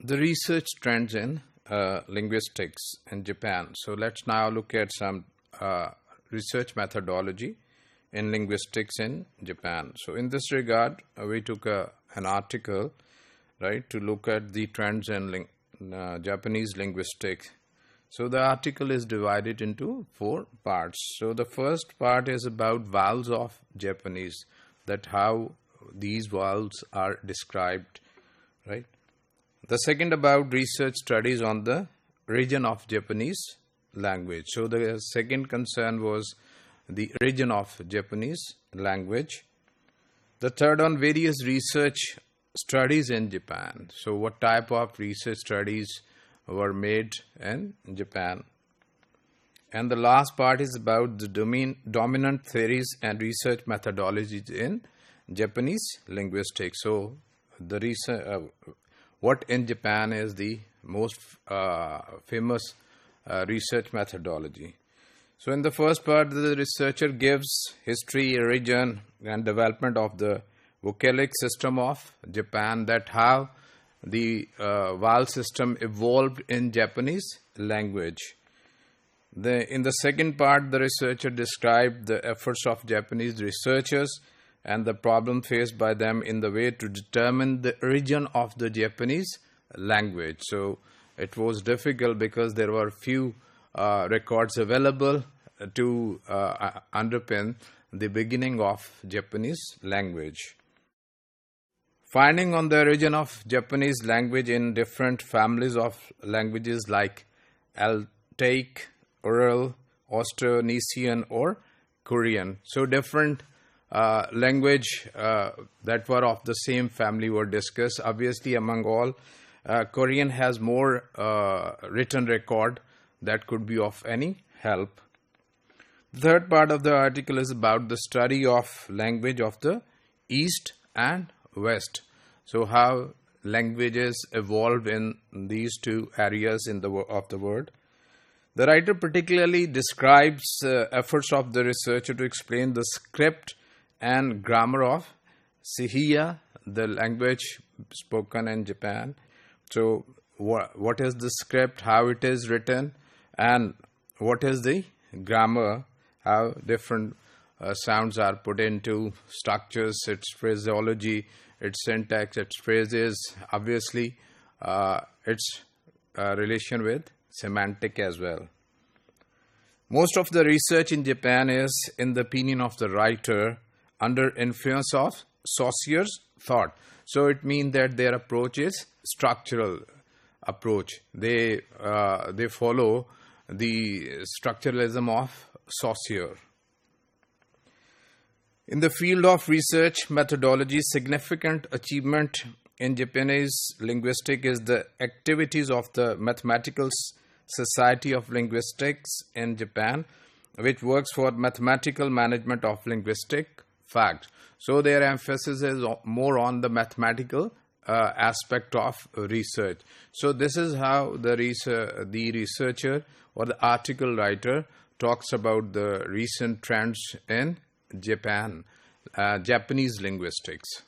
the research trends in linguistics in Japan. So let's now look at some research methodology in linguistics in Japan. So in this regard, we took an article, right, to look at the trends in Japanese linguistics. So the article is divided into 4 parts. So the first part is about vowels of Japanese, that how these vowels are described, right? The second about research studies on the region of Japanese language. So the second concern was the region of Japanese language. The third on various research studies in Japan. So what type of research studies were made in Japan. And the last part is about the dominant theories and research methodologies in Japanese linguistics. So the research, what in Japan is the most famous research methodology. So in the first part, the researcher gives history, origin, and development of the vocalic system of Japan, that how the vowel system evolved in Japanese language. In the second part, the researcher described the efforts of Japanese researchers and the problem faced by them in the way to determine the origin of the Japanese language. So it was difficult because there were few records available to underpin the beginning of Japanese language. Finding on the origin of Japanese language in different families of languages like Altaic, Ural, Austronesian or Korean. So different language that were of the same family were discussed. Obviously, among all, Korean has more written record that could be of any help. The third part of the article is about the study of language of the East and West. So how languages evolved in these two areas of the world. The writer particularly describes efforts of the researcher to explain the script and grammar of Sihia, the language spoken in Japan. So what is the script, how it is written, and what is the grammar, how different sounds are put into structures, its phraseology, its syntax, its phrases, obviously its relation with semantic as well. Most of the research in Japan is, in the opinion of the writer, under influence of Saussure's thought. So it means that their approach is structural approach. They follow the structuralism of Saussure. In the field of research methodology, significant achievement in Japanese linguistics is the activities of the Mathematical Society of Linguistics in Japan, which works for mathematical management of linguistic facts. So their emphasis is more on the mathematical aspect of research. So this is how the researcher or the article writer talks about the recent trends in Japan, Japanese linguistics.